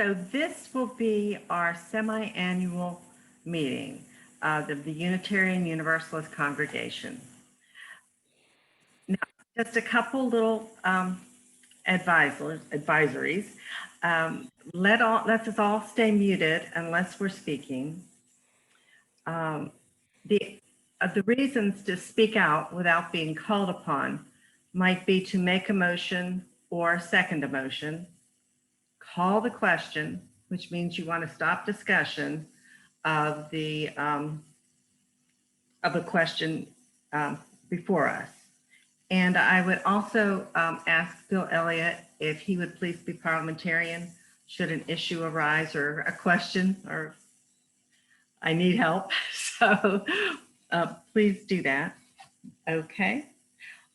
So this will be our semi-annual meeting of the Unitarian Universalist Congregation. Now, just a couple little advisories. Let us all stay muted unless we're speaking. The reasons to speak out without being called upon might be to make a motion or second a motion, call the question, which means you want to stop discussion of the question before us. And I would also ask Bill Elliott if he would please be parliamentarian should an issue arise or a question or I need help. So please do that. Okay.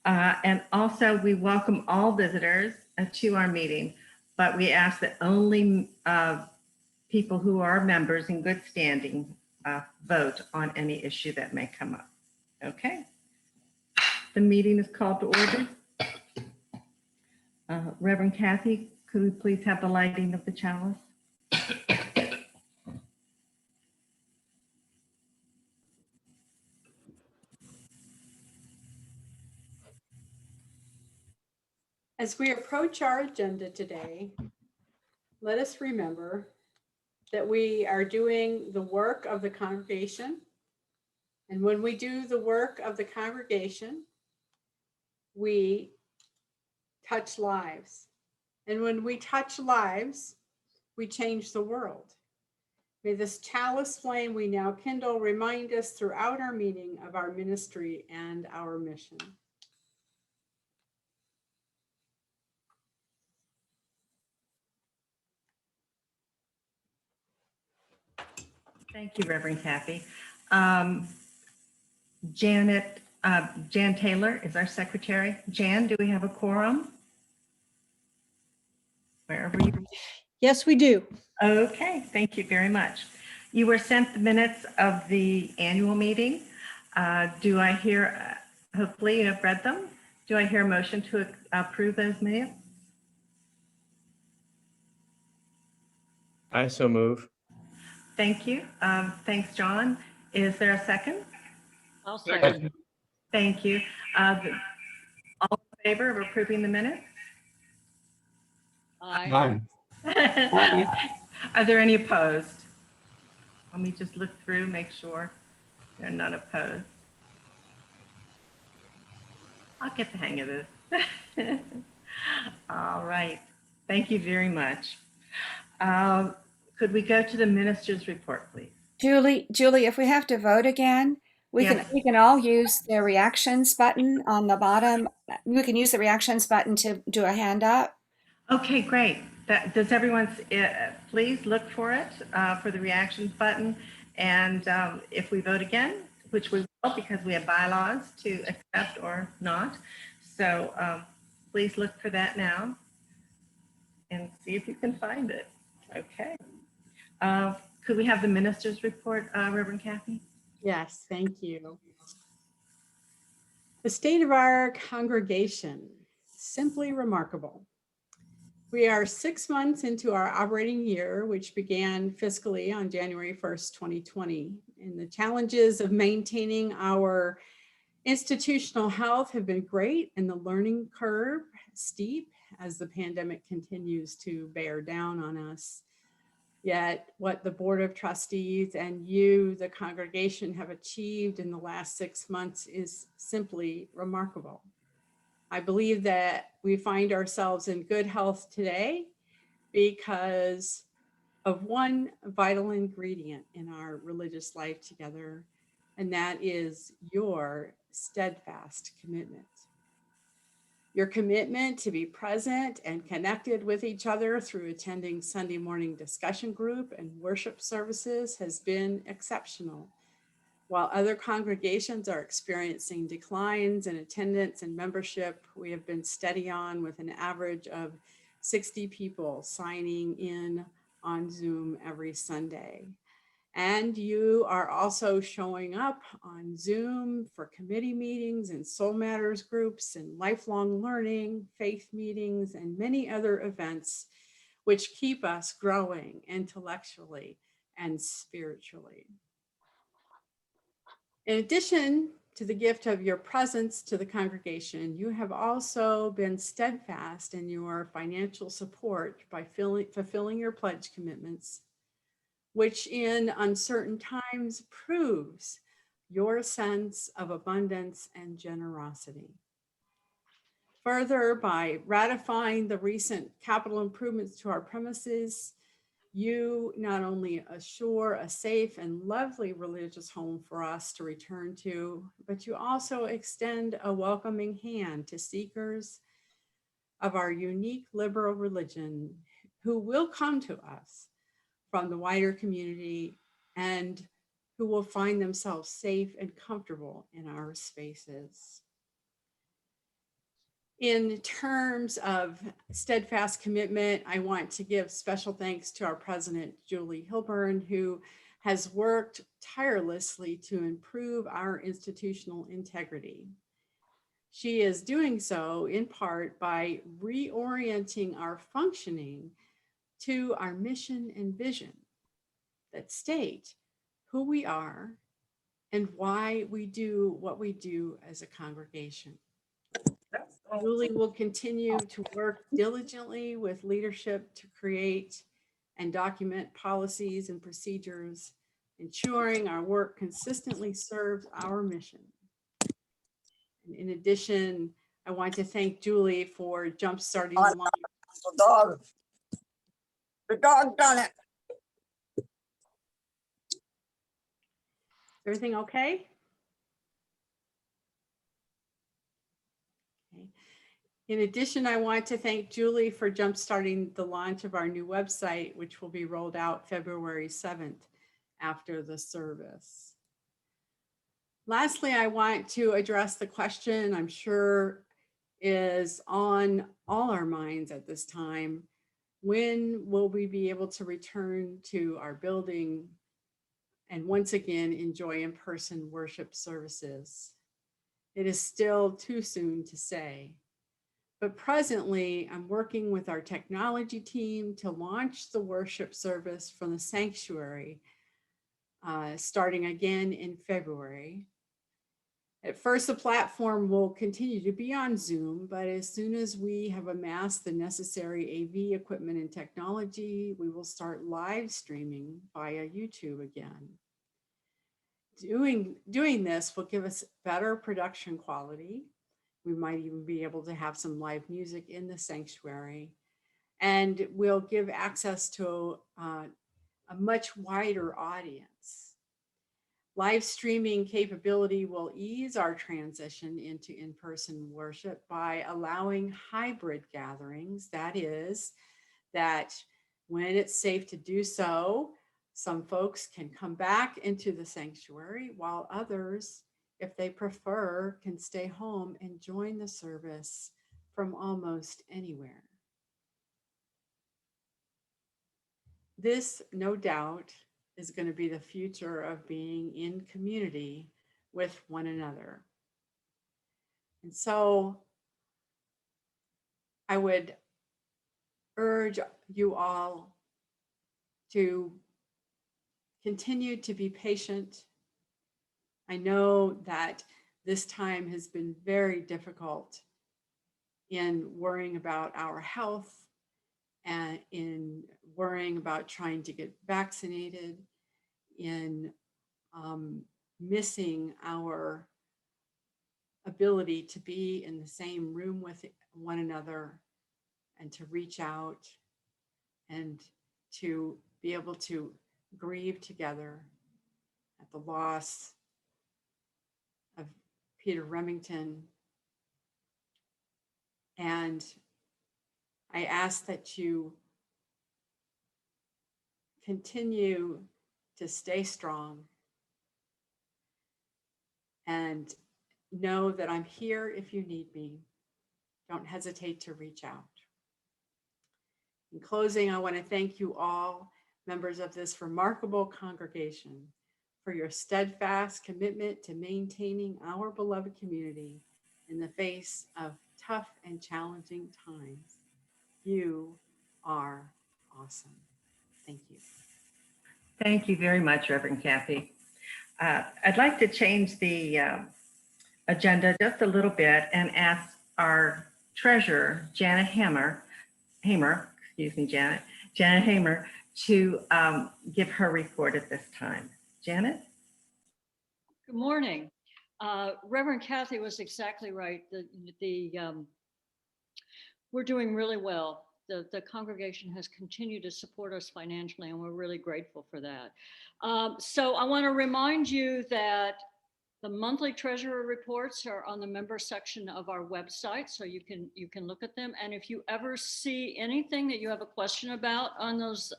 And also we welcome all visitors to our meeting, but we ask that only people who are members in good standing vote on any issue that may come up. Okay. The meeting is called to order. Reverend Kathy, could we please have the lighting of the chalice? As we approach our agenda today, let us remember that we are doing the work of the congregation. And when we do the work of the congregation, we touch lives. And when we touch lives, we change the world. May this chalice flame we now kindle remind us throughout our meeting of our ministry and our mission. Thank you, Reverend Kathy. Jan Taylor is our secretary. Jan, do we have a quorum? Wherever you. Yes, we do. Okay, thank you very much. You were sent the minutes of the annual meeting. Do I hear, hopefully you have read them. Do I hear a motion to approve those minutes? I so move. Thank you. Thanks, John. Is there a second? I'll second. Thank you. All in favor of approving the minutes? Aye. Are there any opposed? Let me just look through, make sure there are none opposed. I'll get the hang of this. All right. Thank you very much. Could we go to the minister's report, please? Julie, if we have to vote again, we can all use the reactions button on the bottom. We can use the reactions button to do a hand up. Okay, great. Does everyone please look for it, for the reactions button? And if we vote again, which we will because we have bylaws to accept or not. So please look for that now and see if you can find it. Okay. Could we have the minister's report, Reverend Kathy? Yes, thank you. The state of our congregation, simply remarkable. We are 6 months into our operating year, which began fiscally on January 1st, 2020. And the challenges of maintaining our institutional health have been great, and the learning curve steep as the pandemic continues to bear down on us. Yet what the Board of Trustees and you, the congregation, have achieved in the last 6 months is simply remarkable. I believe that we find ourselves in good health today because of one vital ingredient in our religious life together, and that is your steadfast commitment. Your commitment to be present and connected with each other through attending Sunday morning discussion group and worship services has been exceptional. While other congregations are experiencing declines in attendance and membership, we have been steady on with an average of 60 people signing in on Zoom every Sunday. And you are also showing up on Zoom for committee meetings and Soul Matters groups and lifelong learning, faith meetings, and many other events which keep us growing intellectually and spiritually. In addition to the gift of your presence to the congregation, you have also been steadfast in your financial support by fulfilling your pledge commitments, which in uncertain times proves your sense of abundance and generosity. Further, by ratifying the recent capital improvements to our premises, you not only assure a safe and lovely religious home for us to return to, but you also extend a welcoming hand to seekers of our unique liberal religion who will come to us from the wider community and who will find themselves safe and comfortable in our spaces. In terms of steadfast commitment, I want to give special thanks to our president, Julie Hilburn, who has worked tirelessly to improve our institutional integrity. She is doing so in part by reorienting our functioning to our mission and vision that state who we are and why we do what we do as a congregation. Julie will continue to work diligently with leadership to create and document policies and procedures, ensuring our work consistently serves our mission. And in addition, I want to thank Julie for jumpstarting the line. The dog done it. Everything okay? Okay. In addition, I want to thank Julie for jumpstarting the launch of our new website, which will be rolled out February 7th after the service. Lastly, I want to address the question I'm sure is on all our minds at this time. When will we be able to return to our building and once again enjoy in-person worship services? It is still too soon to say. But presently, I'm working with our technology team to launch the worship service from the sanctuary, starting again in February. At first, the platform will continue to be on Zoom, but as soon as we have amassed the necessary AV equipment and technology, we will start live streaming via YouTube again. Doing this will give us better production quality. We might even be able to have some live music in the sanctuary, and we'll give access to a much wider audience. Live streaming capability will ease our transition into in-person worship by allowing hybrid gatherings. That is, that when it's safe to do so, some folks can come back into the sanctuary while others, if they prefer, can stay home and join the service from almost anywhere. This, no doubt, is going to be the future of being in community with one another. And so I would urge you all to continue to be patient. I know that this time has been very difficult in worrying about our health and in worrying about trying to get vaccinated, in missing our ability to be in the same room with one another and to reach out and to be able to grieve together at the loss of Peter Remington. And I ask that you continue to stay strong and know that I'm here if you need me. Don't hesitate to reach out. In closing, I want to thank you all, members of this remarkable congregation, for your steadfast commitment to maintaining our beloved community in the face of tough and challenging times. You are awesome. Thank you. Thank you very much, Reverend Kathy. I'd like to change the agenda just a little bit and ask our treasurer, Janet Hamer, Janet Hamer, to give her report at this time. Janet? Good morning. Reverend Kathy was exactly right. We're doing really well. The congregation has continued to support us financially, and we're really grateful for that. So I want to remind you that the monthly treasurer reports are on the member section of our website, so you can look at them. And if you ever see anything that you have a question about on those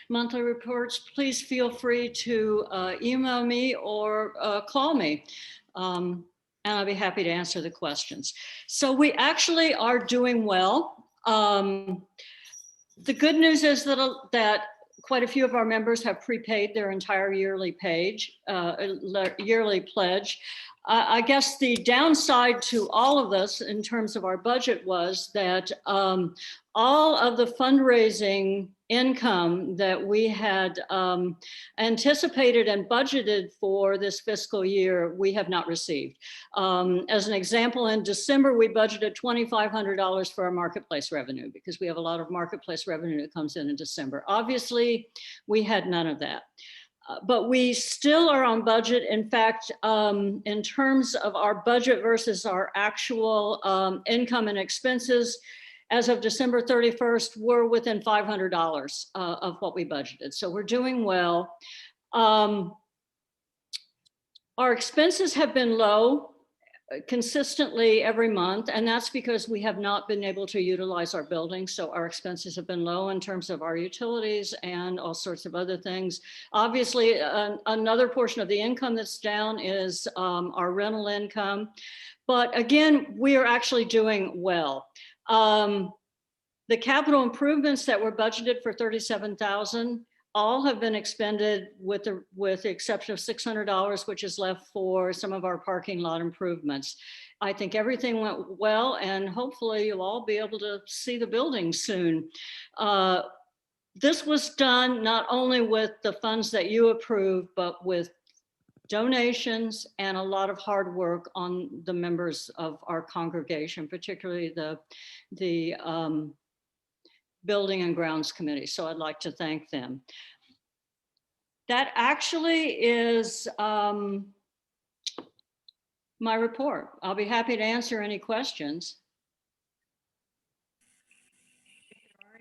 monthly reports, please feel free to email me or call me. And I'll be happy to answer the questions. So we actually are doing well. The good news is that quite a few of our members have prepaid their entire yearly pledge. I guess the downside to all of this in terms of our budget was that all of the fundraising income that we had anticipated and budgeted for this fiscal year, we have not received. As an example, in December, we budgeted $2,500 for our marketplace revenue because we have a lot of marketplace revenue that comes in December. Obviously, we had none of that. But we still are on budget. In fact, in terms of our budget versus our actual income and expenses, as of December 31st, we're within $500 of what we budgeted. So we're doing well. Our expenses have been low consistently every month, and that's because we have not been able to utilize our building. So our expenses have been low in terms of our utilities and all sorts of other things. Obviously, another portion of the income that's down is our rental income. But again, we are actually doing well. The capital improvements that were budgeted for $37,000 all have been expended with the exception of $600, which is left for some of our parking lot improvements. I think everything went well, and hopefully you'll all be able to see the building soon. This was done not only with the funds that you approved, but with donations and a lot of hard work on the members of our congregation, particularly the Building and Grounds Committee. So I'd like to thank them. That actually is my report. I'll be happy to answer any questions.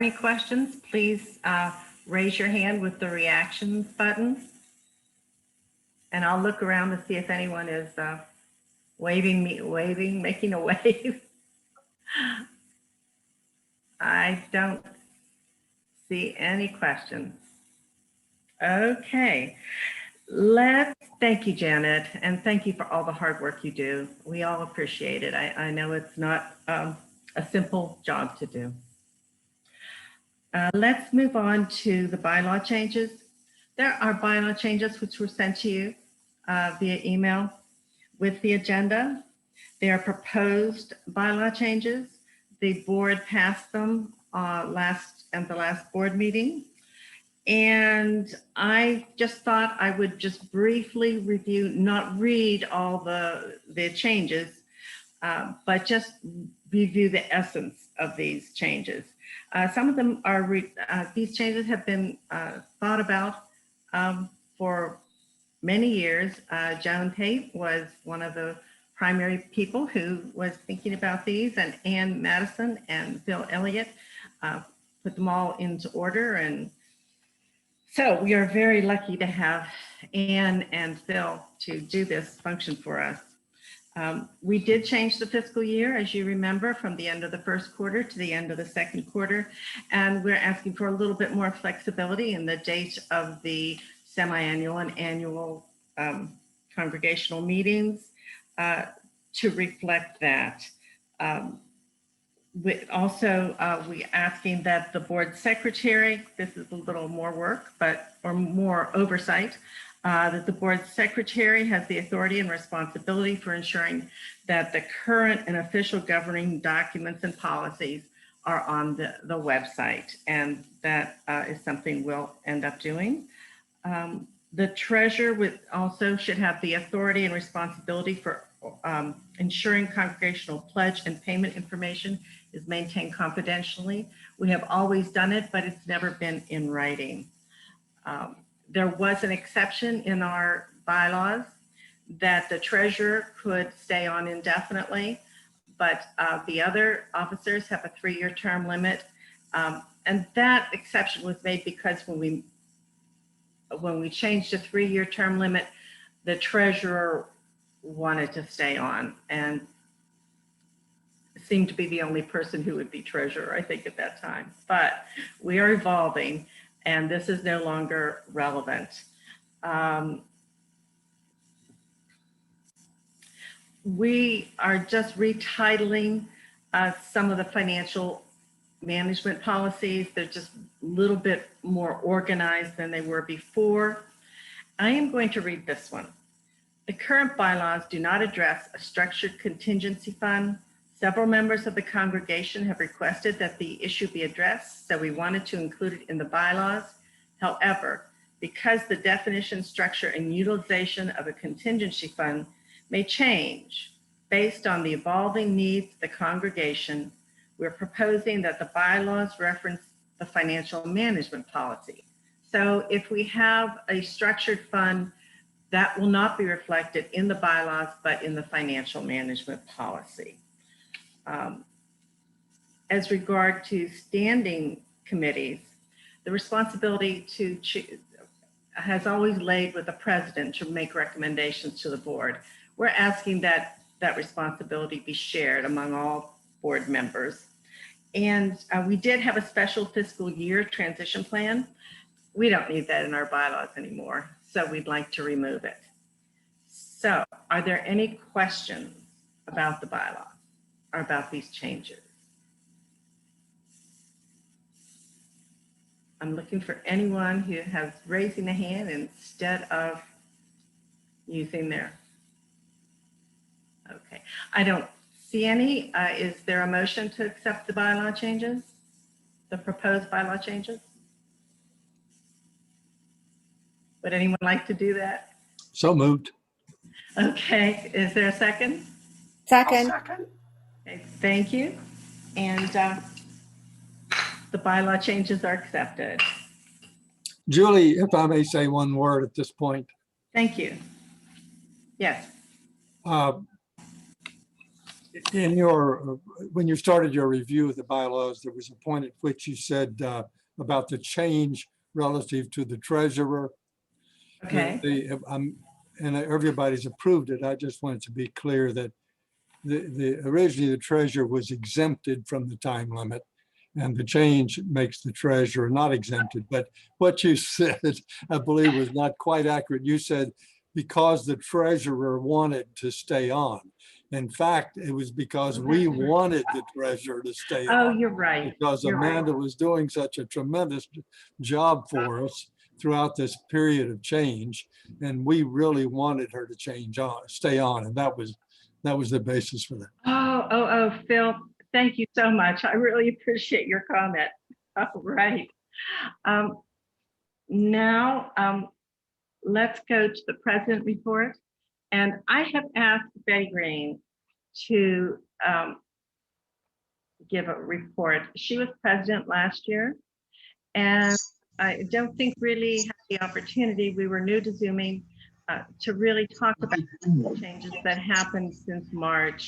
Any questions, please raise your hand with the reactions button. And I'll look around to see if anyone is making a wave. I don't see any questions. Okay, thank you, Janet, and thank you for all the hard work you do. We all appreciate it. I know it's not a simple job to do. Let's move on to the bylaw changes. There are bylaw changes which were sent to you via email with the agenda. They are proposed bylaw changes. The board passed them at the last board meeting. And I just thought I would just briefly review, not read all the changes, but just review the essence of these changes. Some of them are, these changes have been thought about for many years. Joan Tate was one of the primary people who was thinking about these, and Ann Madison and Phil Elliott put them all into order. And so we are very lucky to have Ann and Phil to do this function for us. We did change the fiscal year, as you remember, from the end of the first quarter to the end of the second quarter. And we're asking for a little bit more flexibility in the date of the semi-annual and annual congregational meetings to reflect that. We're asking that the board secretary, this is a little more work, or more oversight, that the board secretary has the authority and responsibility for ensuring that the current and official governing documents and policies are on the website, and that is something we'll end up doing. The treasurer would also should have the authority and responsibility for ensuring congregational pledge and payment information is maintained confidentially. We have always done it, but it's never been in writing. There was an exception in our bylaws that the treasurer could stay on indefinitely, but the other officers have a 3-year term limit. And that exception was made because when we changed the 3-year term limit, the treasurer wanted to stay on and seemed to be the only person who would be treasurer, I think, at that time. But we are evolving, and this is no longer relevant. We are just retitling some of the financial management policies. They're just a little bit more organized than they were before. I am going to read this one. The current bylaws do not address a structured contingency fund. Several members of the congregation have requested that the issue be addressed, so we wanted to include it in the bylaws. However, because the definition, structure, and utilization of a contingency fund may change based on the evolving needs of the congregation, we're proposing that the bylaws reference the financial management policy. So if we have a structured fund, that will not be reflected in the bylaws, but in the financial management policy. As regard to standing committees, the responsibility to choose has always laid with the president to make recommendations to the board. We're asking that that responsibility be shared among all board members. And we did have a special fiscal year transition plan. We don't need that in our bylaws anymore, so we'd like to remove it. So are there any questions about the bylaws or about these changes? I'm looking for anyone who has raising a hand instead of using their. Okay, I don't see any. Is there a motion to accept the bylaw changes? The proposed bylaw changes? Would anyone like to do that? So moved. Okay, is there a second? Second. Okay, thank you. And the bylaw changes are accepted. Julie, if I may say one word at this point. Thank you. Yes. In your, when you started your review of the bylaws, there was a point at which you said about the change relative to the treasurer. Okay. And everybody's approved it. I just wanted to be clear that originally the treasurer was exempted from the time limit, and the change makes the treasurer not exempted. But what you said, I believe, was not quite accurate. You said because the treasurer wanted to stay on. In fact, it was because we wanted the treasurer to stay on. Oh, you're right. Because You're Amanda right. was doing such a tremendous job for us throughout this period of change, and we really wanted her to stay on, and that was the basis for that. Oh, Phil, thank you so much. I really appreciate your comment. All right. Now, let's go to the president report. And I have asked Betty Green to give a report. She was president last year, and I don't think really had the opportunity. We were new to Zooming to really talk about the changes that happened since March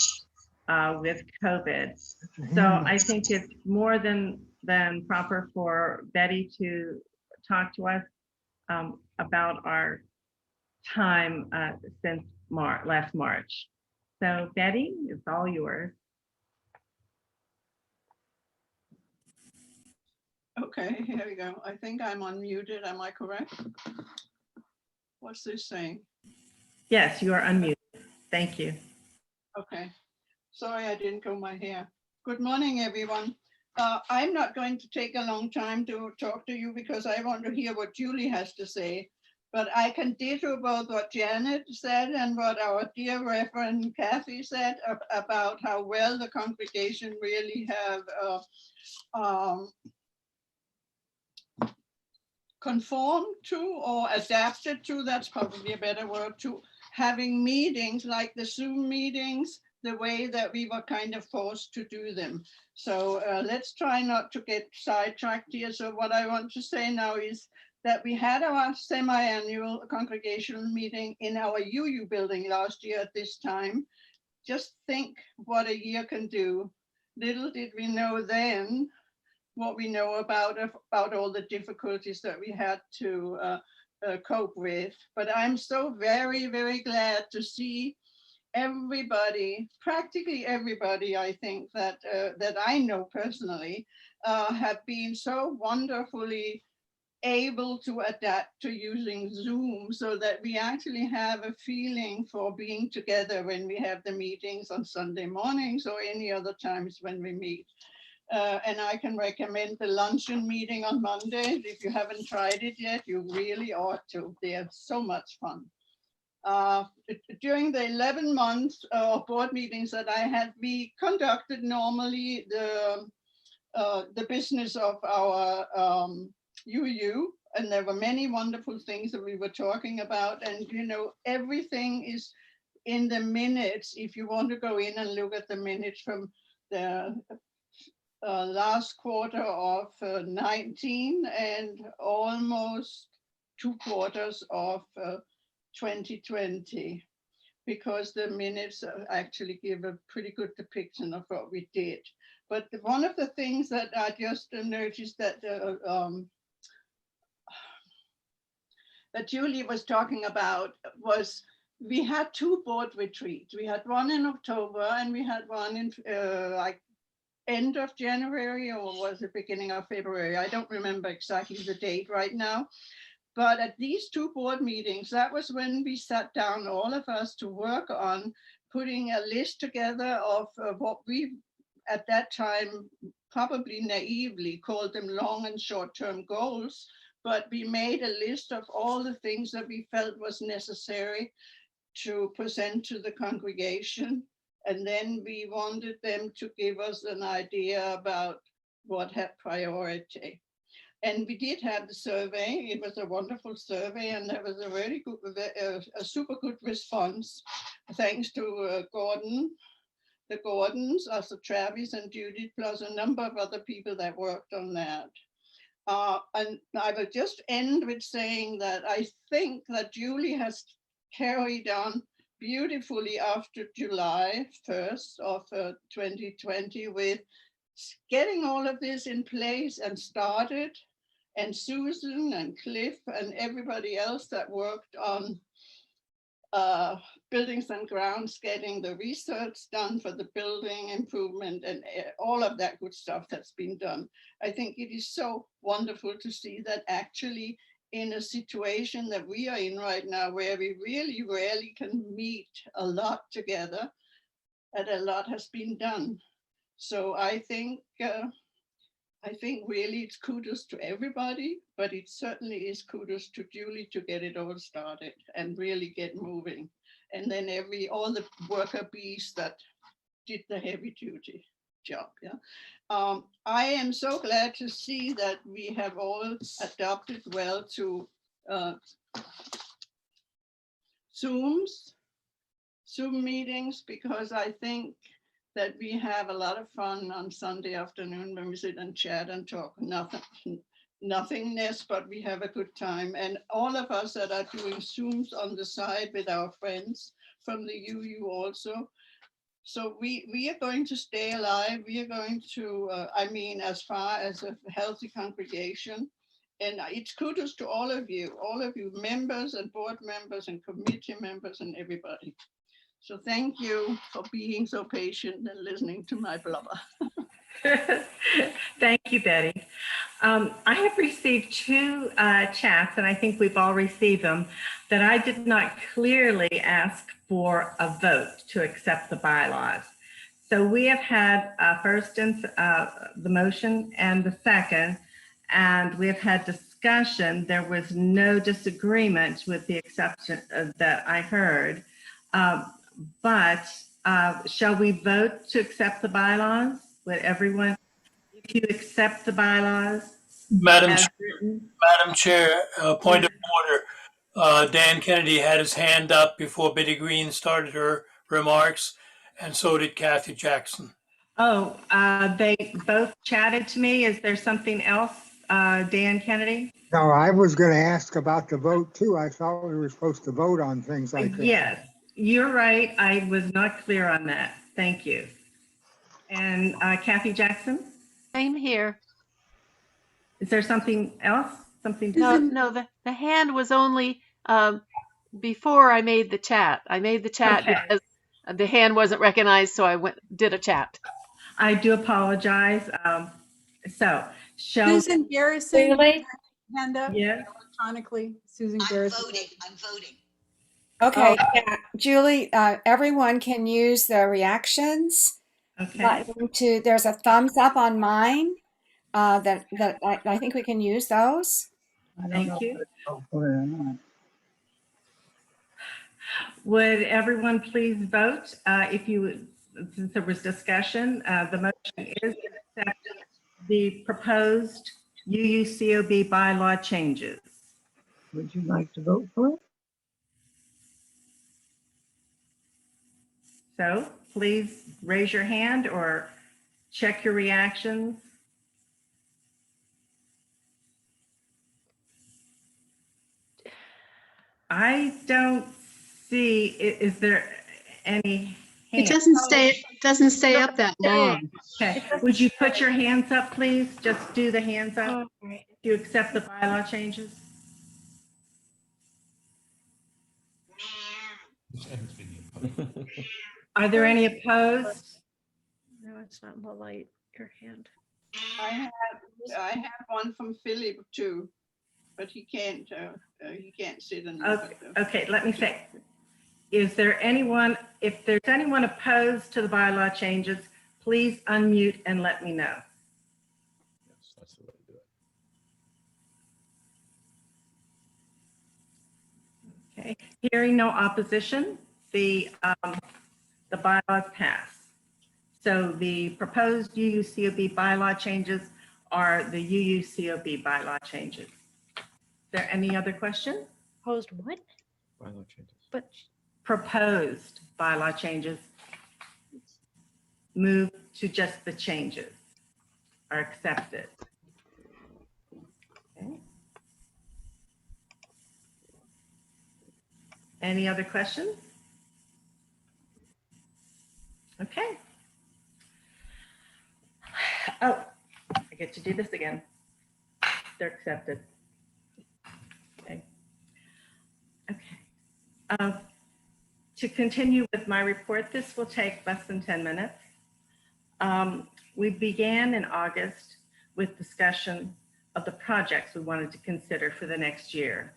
with COVID. So I think it's more than proper for Betty to talk to us about our time since last March. So Betty, it's all yours. Okay, here we go. I think I'm unmuted. Am I correct? What's this saying? Yes, you are unmuted. Thank you. Okay. Sorry, I didn't comb my hair. Good morning, everyone. I'm not going to take a long time to talk to you because I want to hear what Julie has to say. But I can ditto both what Janet said and what our dear Reverend Kathy said about how well the congregation really have conformed to or adapted to, that's probably a better word, to having meetings like the Zoom meetings, the way that we were kind of forced to do them. So let's try not to get sidetracked here. So what I want to say now is that we had our semi-annual congregational meeting in our UU building last year at this time. Just think what a year can do. Little did we know then what we know about all the difficulties that we had to cope with. But I'm so very, very glad to see everybody, practically everybody, I think that I know personally, have been so wonderfully able to adapt to using Zoom, so that we actually have a feeling for being together when we have the meetings on Sunday mornings or any other times when we meet. And I can recommend the luncheon meeting on Monday. If you haven't tried it yet, you really ought to. They are so much fun. During the 11 months of board meetings that I had, we conducted normally the business of our UU, and there were many wonderful things that we were talking about. And you know, everything is in the minutes. If you want to go in and look at the minutes from the last quarter of 19 and almost 2 quarters of 2020, because the minutes actually give a pretty good depiction of what we did. But one of the things that I just noticed that that Julie was talking about was we had 2 board retreats. We had one in October and we had one in like end of January, or was it beginning of February? I don't remember exactly the date right now. But at these 2 board meetings, that was when we sat down, all of us, to work on putting a list together of what we, at that time, probably naively called them long and short-term goals. But we made a list of all the things that we felt was necessary to present to the congregation. And then we wanted them to give us an idea about what had priority. And we did have the survey. It was a wonderful survey, and there was a very good, a super good response, thanks to Gordon, the Gordons, also Travis and Judith, plus a number of other people that worked on that. And I will just end with saying that I think that Julie has carried on beautifully after July 1st of 2020 with getting all of this in place and started, and Susan and Cliff and everybody else that worked on buildings and grounds, getting the research done for the building improvement and all of that good stuff that's been done. I think it is so wonderful to see that actually in a situation that we are in right now, where we really rarely can meet a lot together, and a lot has been done. So I think really it's kudos to everybody, but it certainly is kudos to Julie to get it all started and really get moving. And then all the worker bees that did the heavy duty job. Yeah. I am so glad to see that we have all adapted well to Zoom meetings, because I think that we have a lot of fun on Sunday afternoon when we sit and chat and talk nothingness, but we have a good time. And all of us that are doing Zooms on the side with our friends from the UU also. So we are going to stay alive. We are going to, I mean, as far as a healthy congregation. And it's kudos to all of you members and board members and committee members and everybody. So thank you for being so patient and listening to my blubber. Thank you, Betty. I have received 2 chats, and I think we've all received them, that I did not clearly ask for a vote to accept the bylaws. So we have had first and the motion and the second, and we have had discussion, there was no disagreement with the exception that I heard. But shall we vote to accept the bylaws? Would everyone, if you accept the bylaws Madam, as written? Madam Chair, point of order. Dan Kennedy had his hand up before Betty Green started her remarks, and so did Kathy Jackson. Oh, they both chatted to me. Is there something else, Dan Kennedy? No, I was going to ask about the vote too. I thought we were supposed to vote on things like that. Yes, you're right. I was not clear on that. Thank you. And Kathy Jackson, Same here. is there something else? Something? No, no, the hand was only before I made the chat. I made the chat Okay. because the hand wasn't recognized, so I did a chat. I do apologize. So, shall, Susan Garrison, Julie? hand up yeah, electronically. Susan I'm Garrison. voting, I'm voting. Okay, yeah, Julie, everyone can use the reactions okay. button to, there's a thumbs up on mine. That I think we can use those. Thank you. Oh, or not. Would everyone please vote if you would, since there was discussion, the motion is to accept the proposed UUCOB bylaw changes. Would you like to vote for it? So please raise your hand or check your reactions. I don't see, is there any It hands? doesn't stay up that long. Okay, would you put your hands up, please? Just do the hands up. Do you accept the bylaw changes? Are there any opposed? No, it's not in the light. Your hand. I have one from Philip too, but he can't sit in. Okay, let me say, is there anyone, if there's anyone opposed to the bylaw changes, please unmute and let me know. Yes, that's the way to do it. Okay, hearing no opposition, the bylaws pass. So the proposed UUCOB bylaw changes are the UUCOB bylaw changes. Is there any other question? Opposed what? Bylaw changes. But Proposed bylaw changes move to just the changes are accepted. Okay. Any other questions? Okay. Oh, I get to do this again. They're accepted. Okay. Okay. To continue with my report, this will take less than 10 minutes. We began in August with discussion of the projects we wanted to consider for the next year.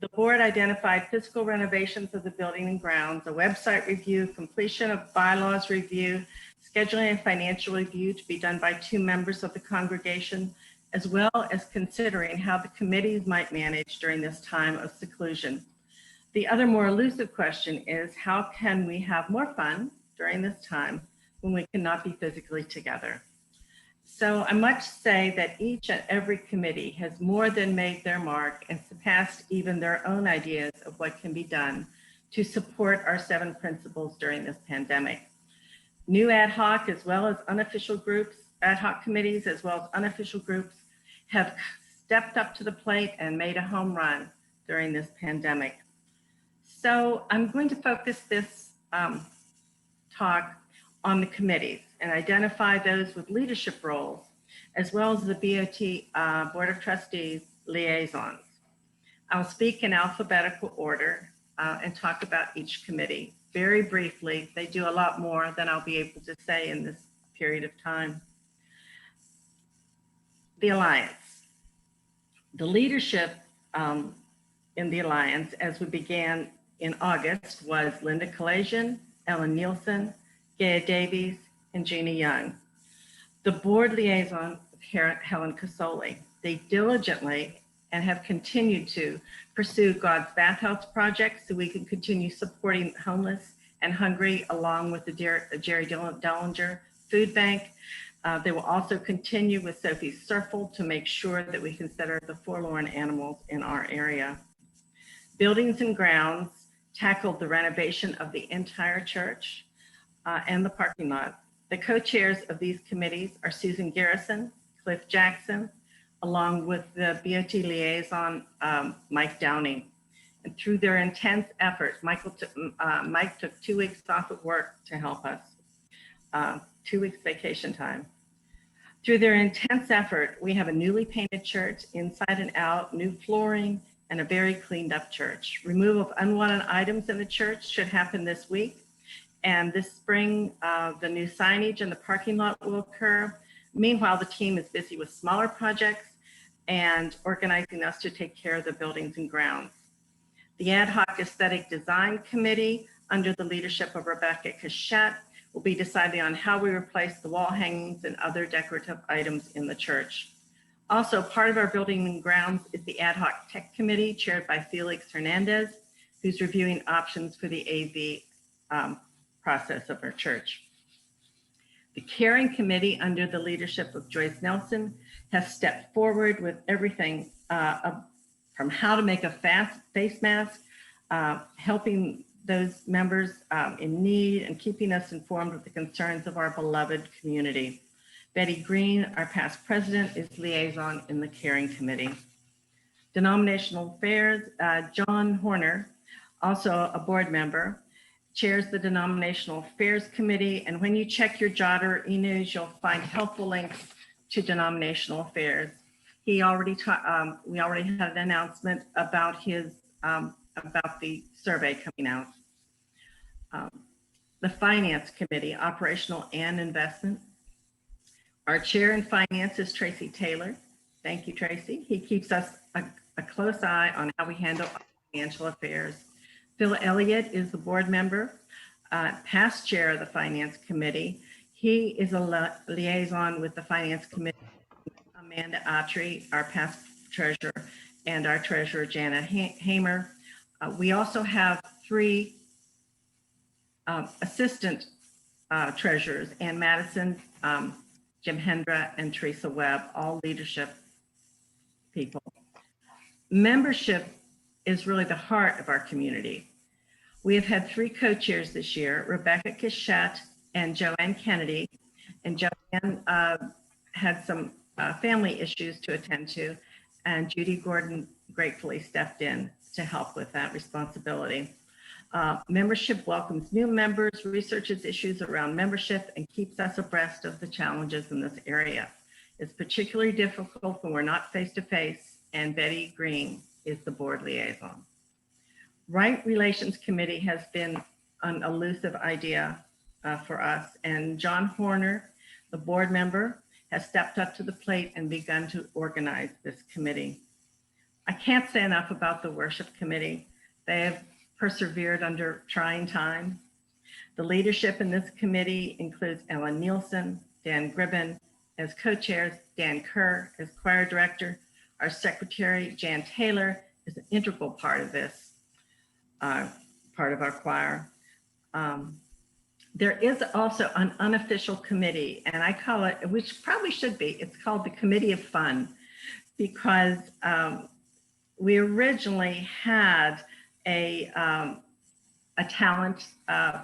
The board identified physical renovations of the building and grounds, a website review, completion of bylaws review, scheduling and financial review to be done by 2 members of the congregation, as well as considering how the committees might manage during this time of seclusion. The other more elusive question is, how can we have more fun during this time when we cannot be physically together? So I must say that each and every committee has more than made their mark and surpassed even their own ideas of what can be done to support our 7 principles during this pandemic. New ad hoc as well as unofficial groups, ad hoc committees as well as unofficial groups have stepped up to the plate and made a home run during this pandemic. So I'm going to focus this talk on the committees and identify those with leadership roles, as well as the BOT Board of Trustees liaisons. I'll speak in alphabetical order and talk about each committee. Very briefly, they do a lot more than I'll be able to say in this period of time. The Alliance. The leadership in the Alliance, as we began in August, was Linda Kalajian, Ellen Nielsen, Gaia Davies, and Gina Young. The board liaison, Helen Casoli. They diligently and have continued to pursue God's Bathhouse Project so we can continue supporting homeless and hungry along with the Jerry Dellinger Food Bank. They will also continue with Sophie's Circle to make sure that we consider the forlorn animals in our area. Buildings and Grounds tackled the renovation of the entire church and the parking lot. The co-chairs of these committees are Susan Garrison, Cliff Jackson, along with the BOT liaison, Mike Downing. And through their intense efforts, Mike took 2 weeks off of work to help us, 2 weeks vacation time. Through their intense effort, we have a newly painted church inside and out, new flooring, and a very cleaned up church. Removal of unwanted items in the church should happen this week. And this spring, the new signage in the parking lot will occur. Meanwhile, the team is busy with smaller projects and organizing us to take care of the buildings and grounds. The Ad Hoc Aesthetic Design Committee, under the leadership of Rebecca Cachette, will be deciding on how we replace the wall hangings and other decorative items in the church. Also, part of our building and grounds is the Ad Hoc Tech Committee, chaired by Felix Hernandez, who's reviewing options for the AV process of our church. The Caring Committee, under the leadership of Joyce Nelson, has stepped forward with everything from how to make a face mask, helping those members in need, and keeping us informed of the concerns of our beloved community. Betty Green, our past president, is liaison in the Caring Committee. Denominational Affairs, John Horner, also a board member, chairs the Denominational Affairs Committee. And when you check your Jodder e-news, you'll find helpful links to Denominational Affairs. We already had an announcement about his about the survey coming out. The Finance Committee, Operational and Investment. Our chair in finance is Tracy Taylor. Thank you, Tracy. He keeps us a close eye on how we handle financial affairs. Phil Elliott is the board member, past chair of the Finance Committee. He is a liaison with the Finance Committee. Amanda Autry, our past treasurer, and our treasurer, Jana Hamer. We also have 3 assistant treasurers, Ann Madison, Jim Hendra, and Teresa Webb, all leadership people. Membership is really the heart of our community. We have had 3 co-chairs this year, Rebecca Cachette and Joanne Kennedy. And Joanne had some family issues to attend to, and Judy Gordon gratefully stepped in to help with that responsibility. Membership welcomes new members, researches issues around membership, and keeps us abreast of the challenges in this area. It's particularly difficult when we're not face-to-face, and Betty Green is the board liaison. Right Relations Committee has been an elusive idea for us, and John Horner, the board member, has stepped up to the plate and begun to organize this committee. I can't say enough about the Worship Committee. They have persevered under trying times. The leadership in this committee includes Ellen Nielsen, Dan Gribben as co-chairs, Dan Kerr as choir director. Our secretary, Jan Taylor, is an integral part of this, part of our choir. There is also an unofficial committee, and I call it, which probably should be, it's called the Committee of Fun, because we originally had a talent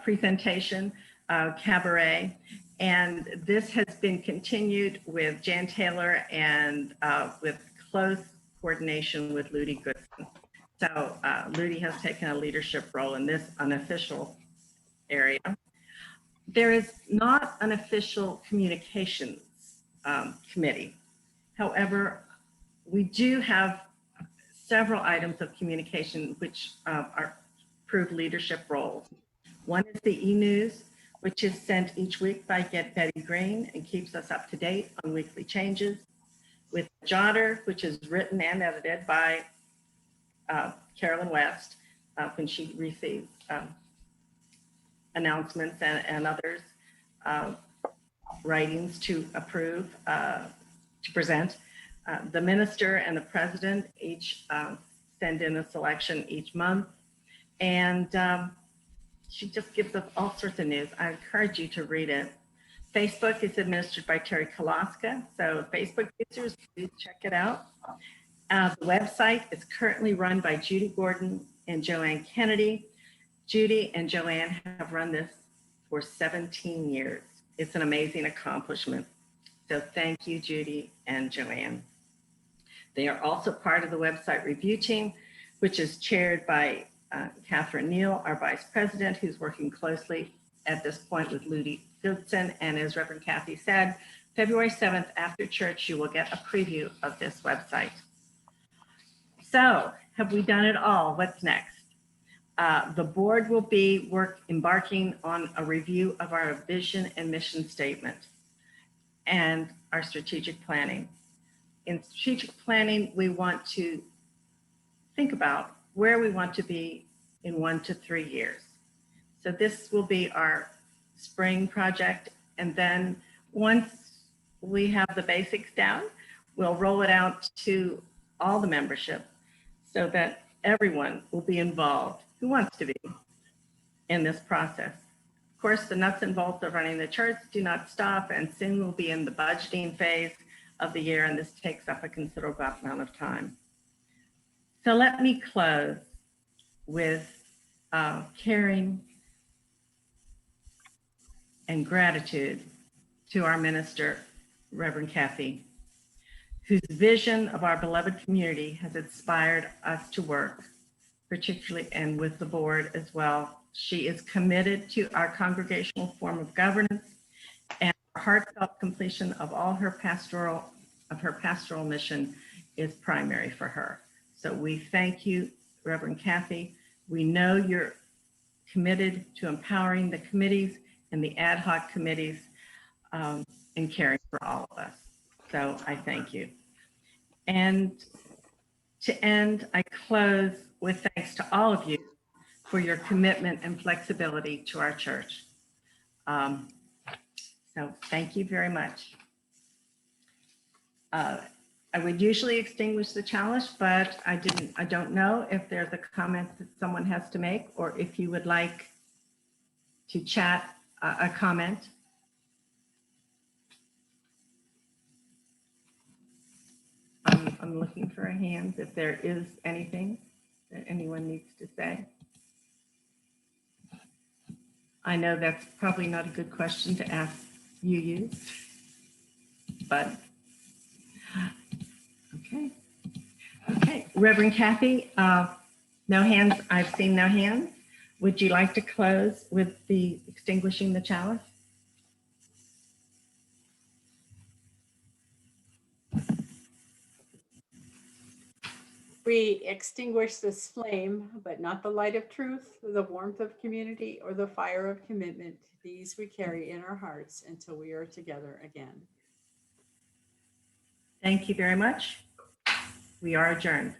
presentation, cabaret, and this has been continued with Jan Taylor and with close coordination with Ludi Goodson. So Ludi has taken a leadership role in this unofficial area. There is not an official communications committee. However, we do have several items of communication which are approved leadership roles. One is the e-news, which is sent each week by Get Betty Green and keeps us up to date on weekly changes. With Jodder, which is written and edited by Carolyn West when she receives announcements and others writings to approve, to present. The minister and the president each send in a selection each month. And she just gives us all sorts of news. I encourage you to read it. Facebook is administered by Terry Koloska. So Facebook users, please check it out. The website is currently run by Judy Gordon and Joanne Kennedy. Judy and Joanne have run this for 17 years. It's an amazing accomplishment. So thank you, Judy and Joanne. They are also part of the website review team, which is chaired by Catherine Neal, our vice president, who's working closely at this point with Ludi Goodson. And as Reverend Kathy said, February 7th after church, you will get a preview of this website. So have we done it all? What's next? The board will be embarking on a review of our vision and mission statement and our strategic planning. In strategic planning, we want to think about where we want to be in 1 to 3 years. So this will be our spring project. And then once we have the basics down, we'll roll it out to all the membership so that everyone will be involved who wants to be in this process. Of course, the nuts and bolts of running the church do not stop, and soon we'll be in the budgeting phase of the year, and this takes up a considerable amount of time. So let me close with caring and gratitude to our minister, Reverend Kathy, whose vision of our beloved community has inspired us to work, particularly and with the board as well. She is committed to our congregational form of governance, and heartfelt completion of all her pastoral mission is primary for her. So we thank you, Reverend Kathy. We know you're committed to empowering the committees and the ad hoc committees and caring for all of us. So I thank you. And to end, I close with thanks to all of you for your commitment and flexibility to our church. So thank you very much. I would usually extinguish the chalice, but I don't know if there's a comment that someone has to make, or if you would like to chat a comment. I'm looking for a hand if there is anything that anyone needs to say. I know that's probably not a good question to ask you, but okay. Okay, Reverend Kathy, no hands, I've seen no hands. Would you like to close with the extinguishing the chalice? We extinguish this flame, but not the light of truth, the warmth of community, or the fire of commitment. These we carry in our hearts until we are together again. Thank you very much. We are adjourned.